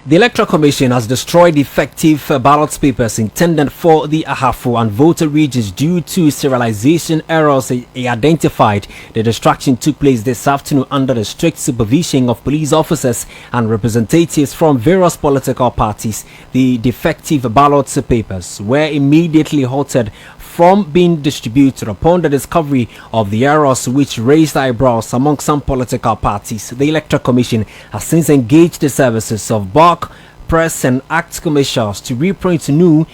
The Electoral Commission has destroyed effective ballot papers intended for the Ahafo and Volta regions due to serialization errors identified. The destruction took place this afternoon under the strict supervision of police officers and representatives from various political parties. The defective ballot papers were immediately halted from being distributed upon the discovery of the errors, which raised eyebrows among some political parties. The Electoral Commission has since engaged the services of BAC, Press and Act Commissioners to reprint new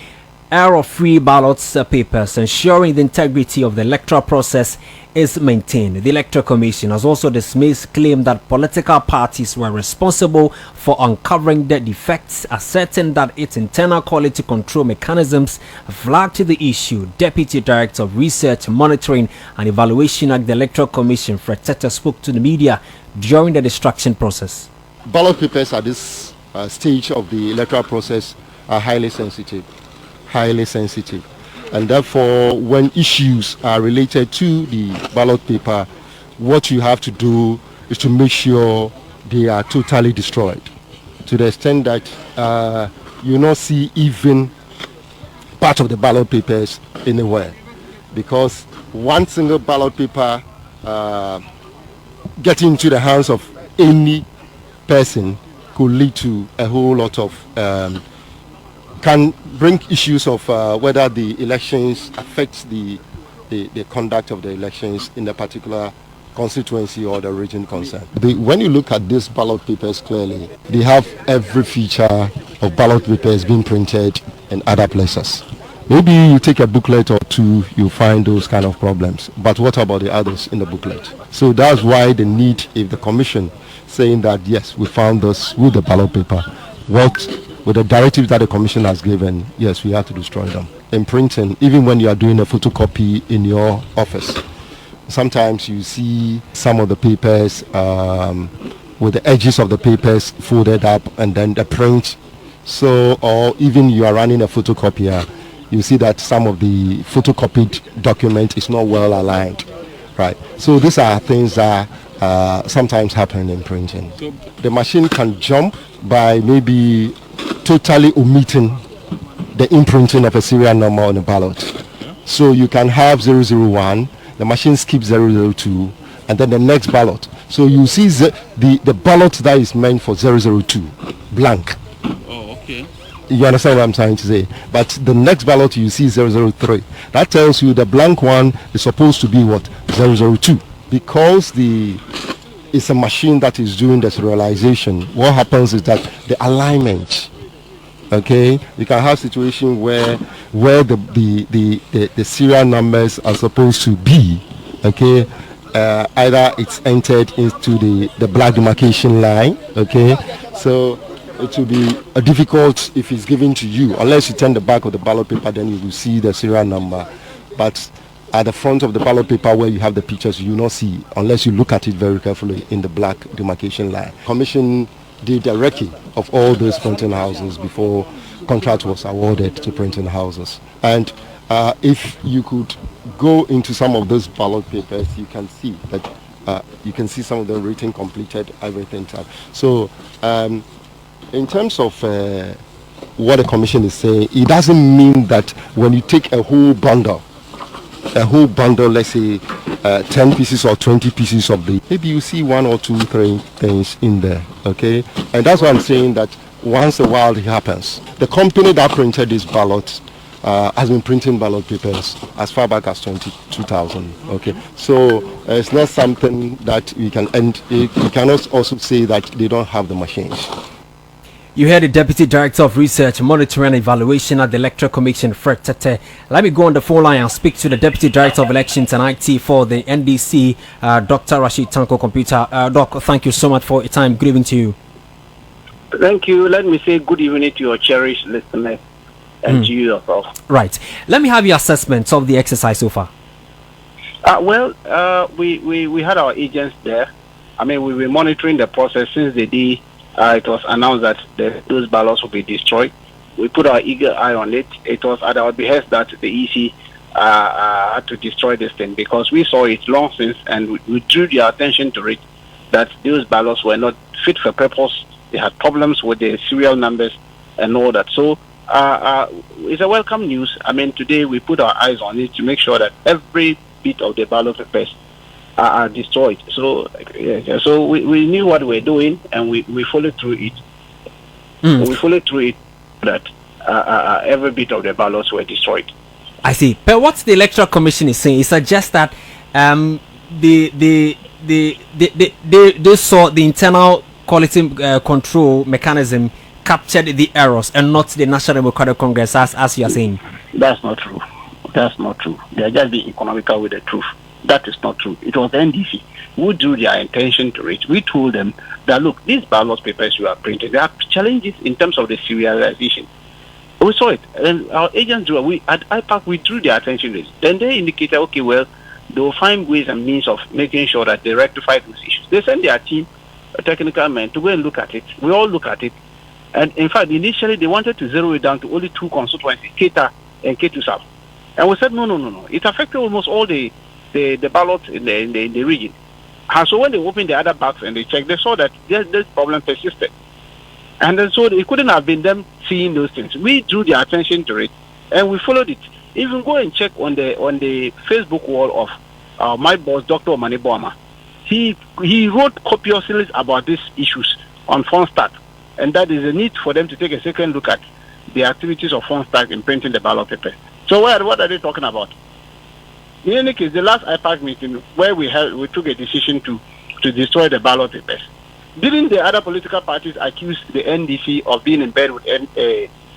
error-free ballot papers, ensuring the integrity of the electoral process is maintained. The Electoral Commission has also dismissed claim that political parties were responsible for uncovering the defects, asserting that its internal quality control mechanisms flagged the issue. Deputy Director of Research, Monitoring and Evaluation at the Electoral Commission, Fred Tete, spoke to the media during the destruction process. Ballot papers at this stage of the electoral process are highly sensitive, and therefore when issues are related to the ballot paper, what you have to do is to make sure they are totally destroyed, to the extent that you not see even part of the ballot papers anywhere, because one single ballot paper getting into the hands of any person could lead to a whole lot of can bring issues of whether the elections affect the conduct of the elections in a particular constituency or the region concerned. When you look at these ballot papers clearly, they have every feature of ballot papers being printed in other places. Maybe you take a booklet or two, you find those kind of problems. But what about the others in the booklet? So that's why the need, if the commission saying that, yes, we found this with the ballot paper, with the directives that the commission has given, yes, we have to destroy them. In printing, even when you are doing a photocopy in your office, sometimes you see some of the papers with the edges of the papers folded up and then the print. So, or even you are running a photocopier, you see that some of the photocopied document is not well aligned, right? So these are things that sometimes happen in printing. The machine can jump by maybe totally omitting the imprinting of a serial number on a ballot. So you can have 001, the machine skips 002, and then the next ballot. So you see the ballot that is meant for 002, blank. Oh, okay. You understand what I'm trying to say? But the next ballot you see 003. That tells you the blank one is supposed to be what? 002. Because it's a machine that is doing the serialization, what happens is that the alignment, okay, you can have situation where the serial numbers are supposed to be, okay, either it's entered into the black demarcation line, okay, so it will be difficult if it's given to you, unless you turn the back of the ballot paper, then you will see the serial number. But at the front of the ballot paper where you have the pictures, you will not see unless you look at it very carefully in the black demarcation line. Commission did a recce of all those printing houses before contract was awarded to printing houses. And if you could go into some of those ballot papers, you can see that you can see some of them written, completed, everything. So in terms of what the commission is saying, it doesn't mean that when you take a whole bundle, let's say 10 pieces or 20 pieces of maybe you see 1 or 2, 3 things in there, okay? And that's why I'm saying that once a while it happens. The company that printed this ballot has been printing ballot papers as far back as 2000, okay? So it's not something that we can, and you cannot also say that they don't have the machines. You heard the Deputy Director of Research, Monitoring and Evaluation at the Electoral Commission, Fred Tete. Let me go on the phone line and speak to the Deputy Director of Elections and IT for the NDC, Dr. Rashid Tanko Computer. Doc, thank you so much for your time. Good evening to you. Thank you. Let me say good evening to your cherished listeners and to you yourself. Right. Let me have your assessment of the exercise so far. We had our agents there. I mean, we were monitoring the process since the day it was announced that those ballots will be destroyed. We put our eager eye on it. It was at our behest that the EC had to destroy this thing, because we saw it long since and we drew their attention to it that those ballots were not fit for purpose they had problems with the serial numbers and all that. So it's a welcome news. I mean, today we put our eyes on it to make sure that every bit of the ballot papers are destroyed. So so we knew what we were doing, and we followed through it. We followed through it that every bit of the ballots were destroyed. I see. But what the Electoral Commission is saying, it suggests that they saw the internal quality control mechanism captured the errors and not the National Democratic Congress, as you are saying. That's not true. That's not true. They are just being economical with the truth. That is not true. It was the NDC who drew their intention to it. We told them that, look, these ballot papers you are printing, there are challenges in terms of the serialization. We saw it, and our agents drew. At IPAC we drew their attention to it. Then they indicated, okay, well, they will find ways and means of making sure that they rectify those issues. They sent their team, a technical man, to go and look at it. We all look at it, and in fact, initially they wanted to zero it down to only 2 constituencies, Keta and Ketu South. And we said, no. It affected almost all the ballots in the region. And so when they opened the other box and they checked, they saw that this problem persisted. And then so it couldn't have been them seeing those things. We drew their attention to it, and we followed it. Even go and check on the Facebook wall of my boss, Dr. Bawumia. He wrote copiously about these issues on Fonstack, and that is a need for them to take a second look at the activities of Fonstack in printing the ballot paper. So what are they talking about? In any case, the last IPAC meeting where we took a decision to destroy the ballot papers, didn't the other political parties accuse the NDC of being in bed with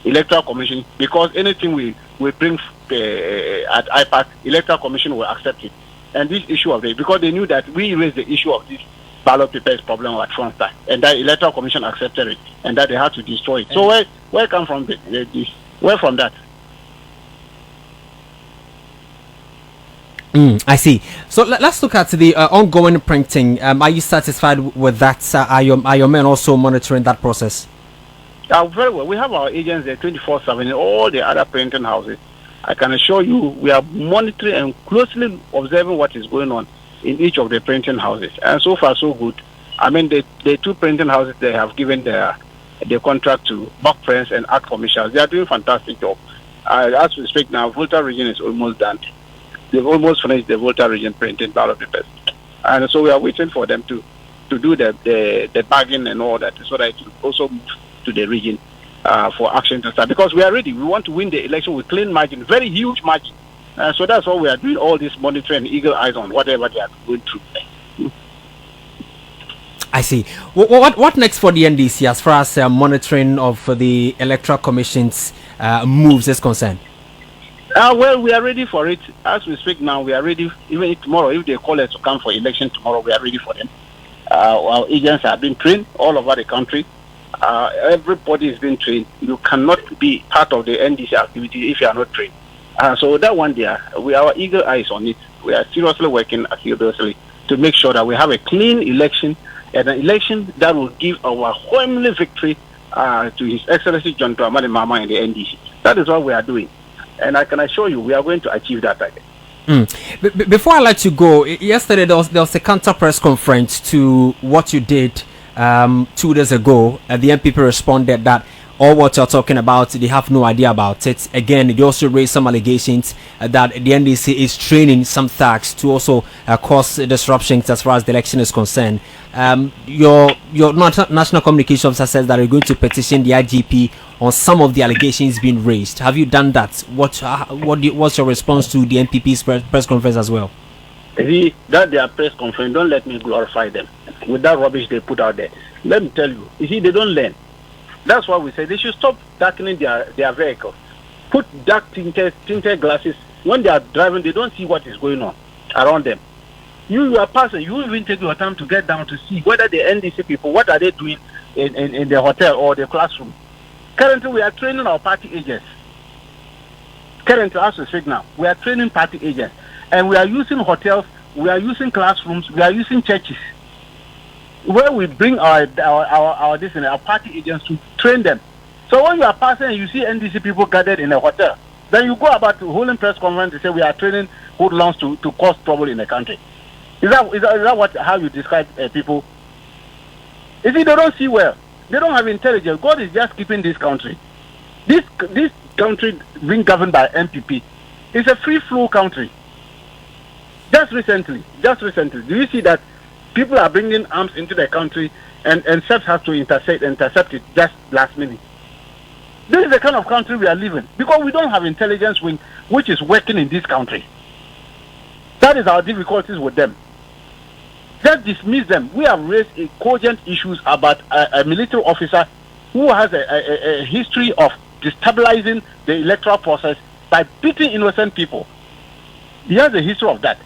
Electoral Commission because anything we bring at IPAC, Electoral Commission will accept it? And this issue of because they knew that we raised the issue of this ballot papers problem at Fonstack, and that Electoral Commission accepted it, and that they had to destroy it. So where come from this? Where from that? I see. So let's look at the ongoing printing. Are you satisfied with that? Are your men also monitoring that process? Very well. We have our agents there 24/7 in all the other printing houses. I can assure you we are monitoring and closely observing what is going on in each of the printing houses. And so far, so good. I mean, the 2 printing houses, they have given the contract to Buck Friends and Art Commercials. They are doing fantastic job. As we speak now, Volta region is almost done. They've almost finished the Volta region printing ballot papers, and so we are waiting for them to do the bargain and all that, so that it will also move to the region for action to start. Because we are ready. We want to win the election with clean margin, very huge margin. So that's why we are doing all this monitoring, eagle eyes on whatever they are going through. I see. What next for the NDC as far as monitoring of the Electoral Commission's moves is concerned? Well, we are ready for it. As we speak now, we are ready. Even if tomorrow, if they call us to come for election tomorrow, we are ready for them. Our agents have been trained all over the country. Everybody is being trained. You cannot be part of the NDC activity if you are not trained. So that one there, we are eager eyes on it. We are seriously working assiduously to make sure that we have a clean election, and an election that will give our homely victory to His Excellency John Dramani Mahama and the NDC. That is what we are doing. And I can assure you, we are going to achieve that target. Before I let you go, yesterday there was a counter press conference to what you did 2 days ago. The MPP responded that all what you're talking about, they have no idea about it. Again, they also raised some allegations that the NDC is training some thugs to also cause disruptions as far as the election is concerned. Your national communication officer says that you're going to petition the IGP on some of the allegations being raised. Have you done that? What's your response to the NPP's press conference as well? See, that their press conference, don't let me glorify them with that rubbish they put out there. Let me tell you, see, they don't learn. That's why we say they should stop darkening their vehicles. Put dark tinted glasses. When they are driving, they don't see what is going on around them. You are passing, you even take your time to get down to see whether the NDC people, what are they doing in the hotel or the classroom. Currently, we are training our party agents. Currently, as we speak now, we are training party agents. And we are using hotels, we are using classrooms, we are using churches, where we bring our party agents to train them. So when you are passing and you see NDC people gathered in a hotel, then you go about holding press conference to say we are training hoodlums to cause trouble in the country. Is that how you describe people? You see, they don't see well. They don't have intelligence. God is just keeping this country. This country being governed by MPP is a free flow country. Just recently, do you see that people are bringing arms into the country and SEPs have to intercept it just last minute? This is the kind of country we are living because we don't have intelligence wing which is working in this country. That is our difficulties with them. Just dismiss them. We have raised cogent issues about a military officer who has a history of destabilizing the electoral process by beating innocent people. He has a history of that.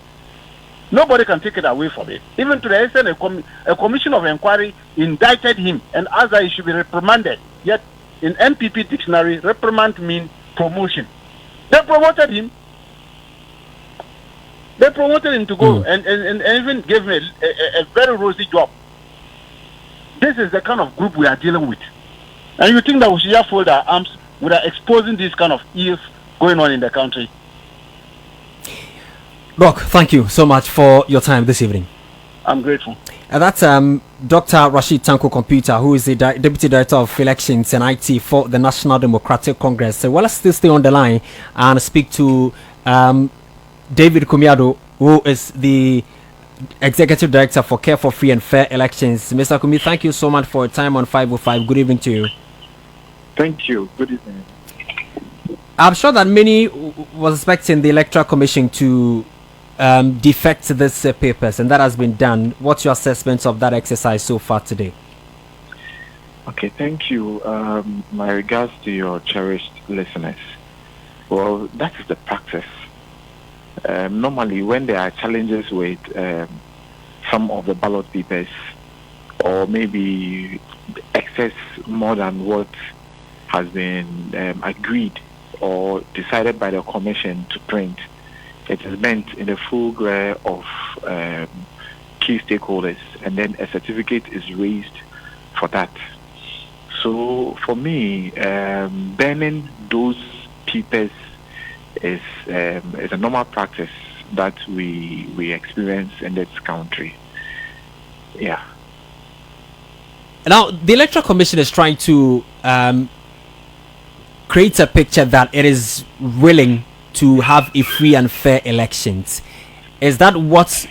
Nobody can take it away from it. Even to the extent a commission of inquiry indicted him and asked that he should be reprimanded. Yet, in MPP dictionary, reprimand means promotion. They promoted him. They promoted him to go and even gave him a very rosy job. This is the kind of group we are dealing with. And you think that we should just fold our arms without exposing this kind of ills going on in the country? Doc, thank you so much for your time this evening. I'm grateful. That's Dr. Rashid Tanko Computer, who is the Deputy Director of Elections and IT for the National Democratic Congress. So let's still stay on the line and speak to David Kumiado, who is the Executive Director for Care for Free and Fair Elections. Mr. Kumi, thank you so much for your time on 505. Good evening to you. Thank you. Good evening. I'm sure that many was expecting the Electoral Commission to defect these papers, and that has been done. What's your assessment of that exercise so far today? Okay, thank you. My regards to your cherished listeners. Well, that is the practice. Normally, when there are challenges with some of the ballot papers, or maybe excess more than what has been agreed or decided by the commission to print, it is meant in the full glare of key stakeholders, and then a certificate is raised for that. So for me, banning those papers is a normal practice that we experience in this country. Yeah. Now, the Electoral Commission is trying to create a picture that it is willing to have a free and fair elections. Is that what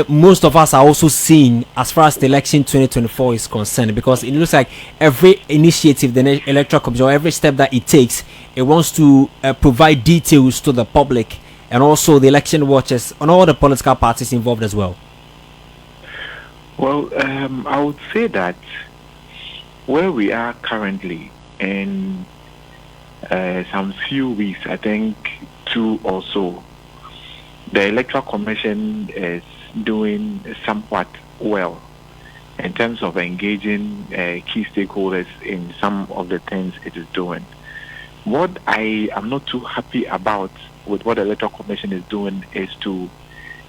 most of us are also seeing as far as the election 2024 is concerned? Because it looks like every initiative the Electoral Commission, or every step that it takes, it wants to provide details to the public and also the election watchers and all the political parties involved as well. Well, I would say that where we are currently, in some few weeks, I think 2 or so, the Electoral Commission is doing somewhat well in terms of engaging key stakeholders in some of the things it is doing. What I am not too happy about with what the Electoral Commission is doing is to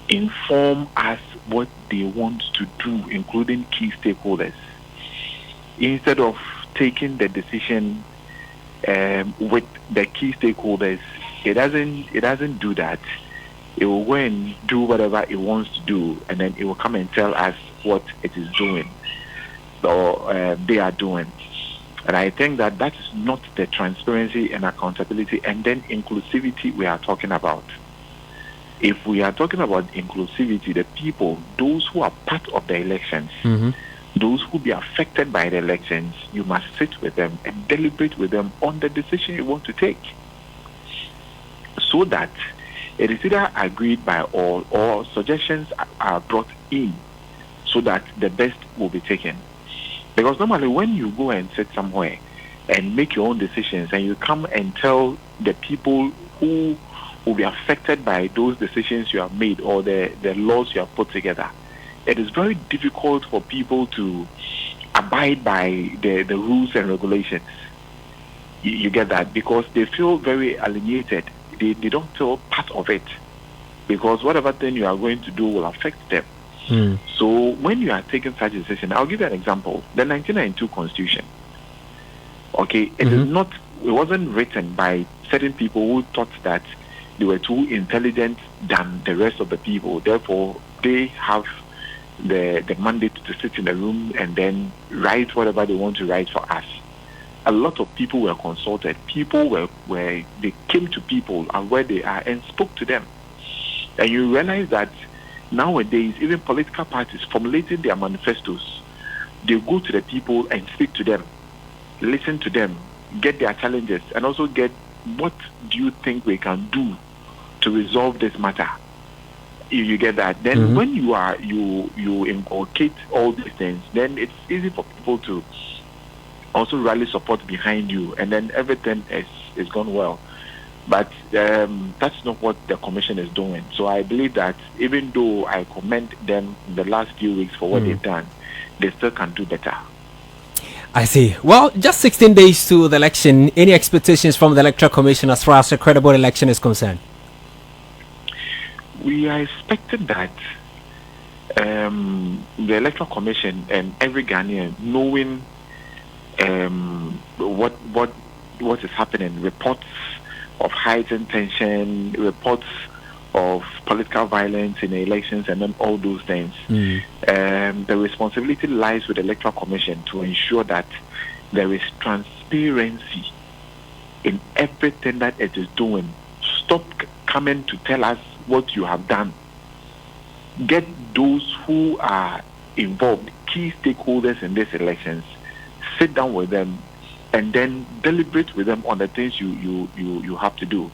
inform us what they want to do, including key stakeholders, instead of taking the decision with the key stakeholders. It doesn't do that. It will go and do whatever it wants to do, and then it will come and tell us what it is doing or they are doing. And I think that that is not the transparency and accountability and then inclusivity we are talking about. If we are talking about inclusivity, the people, those who are part of the elections, those who be affected by the elections, you must sit with them and deliberate with them on the decision you want to take, so that it is either agreed by all or suggestions are brought in so that the best will be taken. Because normally when you go and sit somewhere and make your own decisions and you come and tell the people who will be affected by those decisions you have made or the laws you have put together, it is very difficult for people to abide by the rules and regulations. You get that? Because they feel very alienated. They don't feel part of it, because whatever thing you are going to do will affect them. So when you are taking such a decision, I'll give you an example. The 1992 Constitution, okay, it wasn't written by certain people who thought that they were too intelligent than the rest of the people. Therefore, they have the mandate to sit in the room and then write whatever they want to write for us. A lot of people were consulted. People where they came to people and where they are and spoke to them. And you realize that nowadays, even political parties formulating their manifestos, they go to the people and speak to them, listen to them, get their challenges, and also get what do you think we can do to resolve this matter. You get that. Then when you inculcate all these things, then it's easy for people to also rally support behind you, and then everything is gone well. But that's not what the commission is doing. So I believe that even though I commend them in the last few weeks for what they've done, they still can do better. I see. Well, just 16 days to the election. Any expectations from the Electoral Commission as far as a credible election is concerned? We are expecting that the Electoral Commission and every Ghanaian, knowing what is happening, reports of heightened tension, reports of political violence in the elections, and then all those things. The responsibility lies with the Electoral Commission to ensure that there is transparency in everything that it is doing. Stop coming to tell us what you have done. Get those who are involved, key stakeholders in these elections, sit down with them, and then deliberate with them on the things you have to do.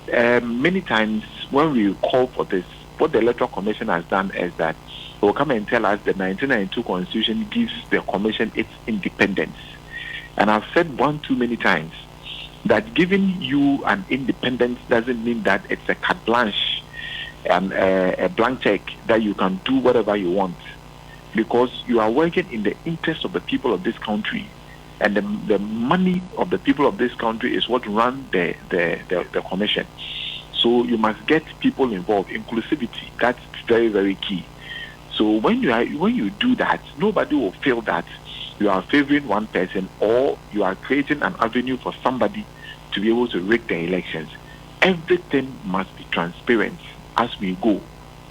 Many times when we call for this, what the Electoral Commission has done is that they will come and tell us the 1992 Constitution gives the Commission its independence. And I've said one too many times that giving you an independence doesn't mean that it's a carte blanche and a blank check that you can do whatever you want, because you are working in the interest of the people of this country. And the money of the people of this country is what run the commission. So you must get people involved. Inclusivity, that's very, very key. So when you do that, nobody will feel that you are favoring one person or you are creating an avenue for somebody to be able to rig the elections. Everything must be transparent as we go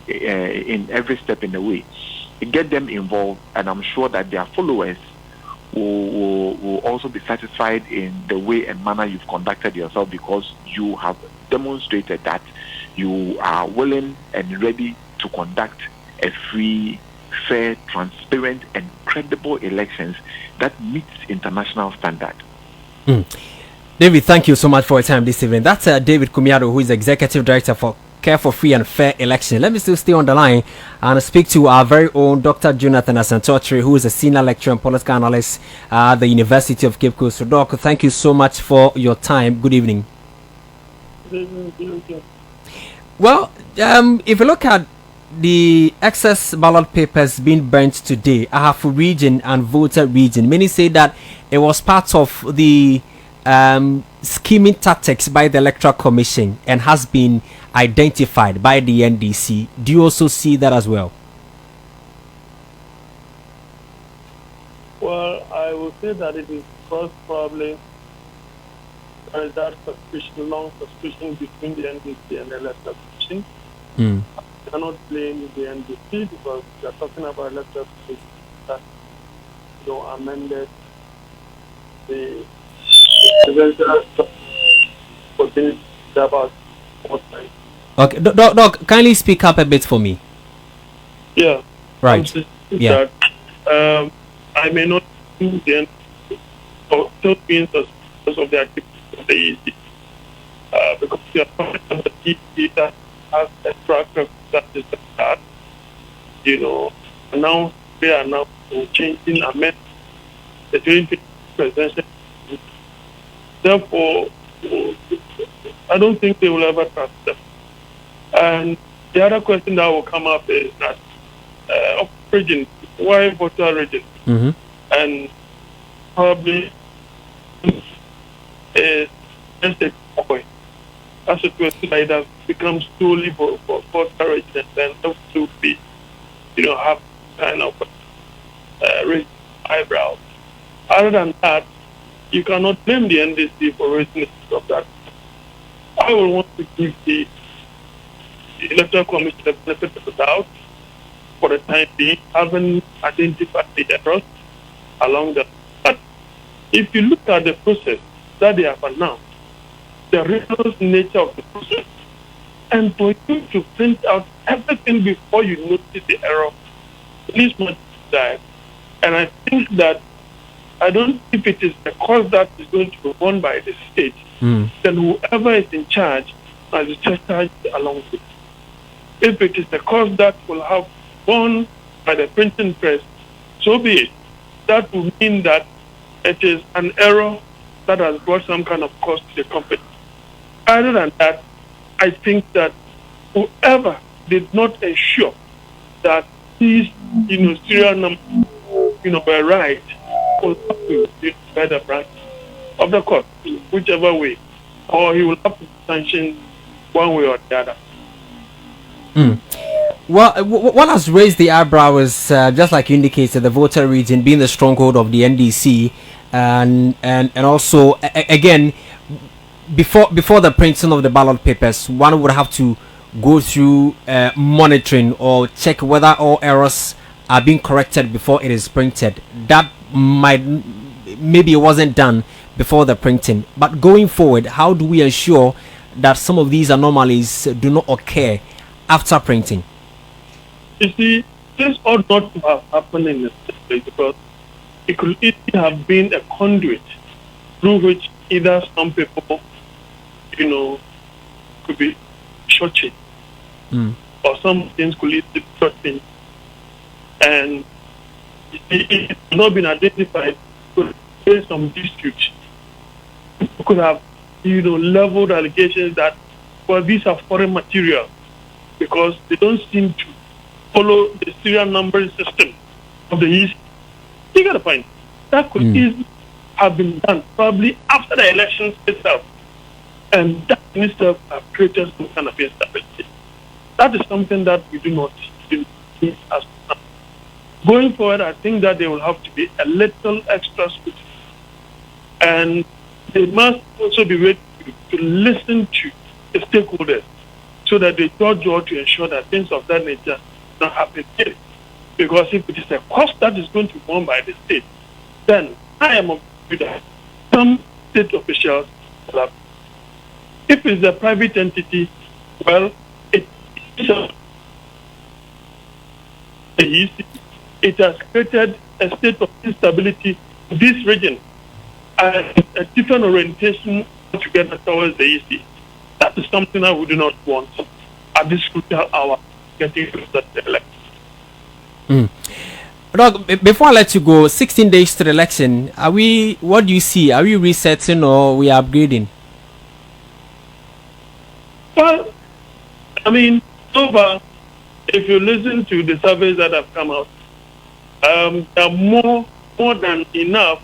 in every step in the way. Get them involved, and I'm sure that their followers will also be satisfied in the way and manner you've conducted yourself, because you have demonstrated that you are willing and ready to conduct a free, fair, transparent, and credible elections that meets international standard. David, thank you so much for your time this evening. That's David Kumiado, who is Executive Director for Care for Free and Fair Election. Let me still stay on the line and speak to our very own Dr. Jonathan Asantotri, who is a Senior Lecturer and Political Analyst at the University of Cape Coast. So, Doc, thank you so much for your time. Good evening. Good evening. Well, if you look at the excess ballot papers being burnt today, Ahafo region and Volta region, many say that it was part of the scheming tactics by the Electoral Commission and has been identified by the NDC. Do you also see that as well? Well, I would say that it is because probably there is that suspicion, long suspicion between the NDC and the Electoral Commission. I cannot blame the NDC because we are talking about Electoral Commission that amended the about 4 times. Okay, Doc, kindly speak up a bit for me. Yeah. Right. Yeah. That, I may not do the end or still being suspicious of the activities of the EC. Because we are talking about the EC that has a track record that is that, now they are now changing amendment the 2020 presidential. Therefore, I don't think they will ever trust them. And the other question that will come up is that region, why Volta region? And probably is just a point. As it was like that becomes solely for Volta region, and then have to be, have kind of raised eyebrows. Other than that, you cannot blame the NDC for raising of that. I will want to give the Electoral Commission the benefit of the doubt for the time being, haven't identified the errors along the. But if you look at the process that they have announced, the rigorous nature of the process, and for you to print out everything before you notice the error, please not that. And I think that I don't know if it is the cost that is going to be borne by the state, then whoever is in charge must be charged along with it. If it is the cost that will have borne by the printing press, so be it. That will mean that it is an error that has brought some kind of cost to the company. Other than that, I think that whoever did not ensure that these, serial numbers, were right, will have to bear the brunt of the cost, whichever way, or he will have to sanction one way or the other. Well, what has raised the eyebrow is just like you indicated, the Volta region being the stronghold of the NDC, and also again, before the printing of the ballot papers, one would have to go through monitoring or check whether all errors are being corrected before it is printed. That maybe it wasn't done before the printing. But going forward, how do we ensure that some of these anomalies do not occur after printing? You see, this ought not to have happened in the first place because it could easily have been a conduit through which either some people, could be shortchanged, or some things could lead to shortchanged. And it has not been identified, could raise some disputes. People could have, leveled allegations that, well, these are foreign material because they don't seem to follow the serial numbering system of the East. You got a point. That could easily have been done probably after the elections itself. And that in itself have created some kind of instability. That is something that we do not do as now. Going forward, I think that there will have to be a little extra scrutiny. And they must also be ready to listen to the stakeholders so that they judge or to ensure that things of that nature not happen here. Because if it is a cost that is going to be borne by the state, then I am afraid that some state officials will have. If it's a private entity, well, it has created a state of instability in this region and a different orientation altogether towards the EC. That is something I would not want at this crucial hour getting to the election. Doug, before I let you go, 16 days to the election, what do you see? Are we resetting or we are upgrading? Well, so far, if you listen to the surveys that have come out, there are more than enough,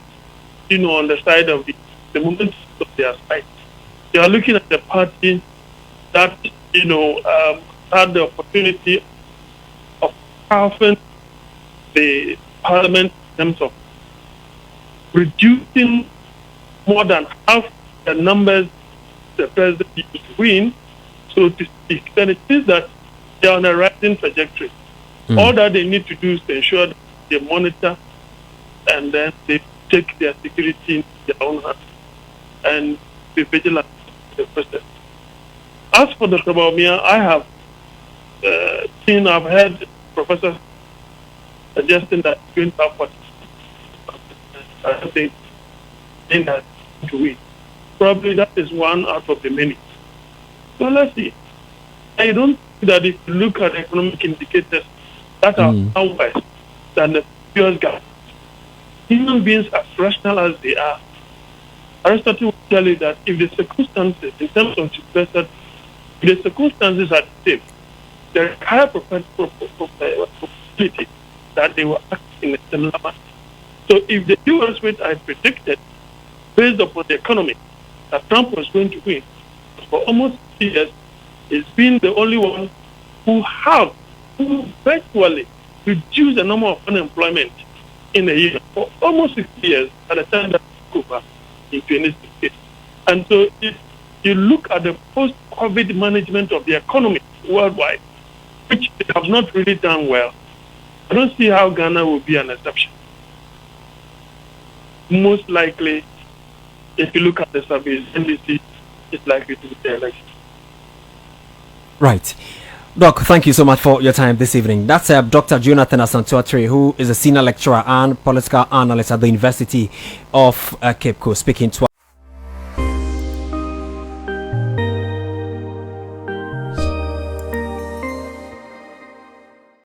on the side of the movement of their side. They are looking at the party that, had the opportunity of halving the parliament in terms of reducing more than half the numbers the president used to win, so to speak. Then it means that they are on a rising trajectory. All that they need to do is to ensure that they monitor and then they take their security in their own hands and be vigilant in the process. As for Dr. Bawumia, I have I've heard professors suggesting that it's going to have what I think that to win. Probably that is one out of the many. So let's see. I don't think that if you look at economic indicators that are now worse than the previous gap, human beings as rational as they are, Aristotle will tell you that if the circumstances, in terms of if the circumstances are the same, there is higher probability that they will act in a similar manner. So if the US, which I predicted, based upon the economy, that Trump was going to win, for almost 6 years, he's been the only one who virtually reduced the number of unemployment in a year for almost 6 years at the time that he took over in 2016. And so if you look at the post-COVID management of the economy worldwide, which they have not really done well, I don't see how Ghana will be an exception. Most likely, if you look at the surveys, NDC is likely to be the election. Right. Doc, thank you so much for your time this evening. That's Dr. Jonathan Asantuatri, who is a senior lecturer and political analyst at the University of Cape Coast, speaking to us.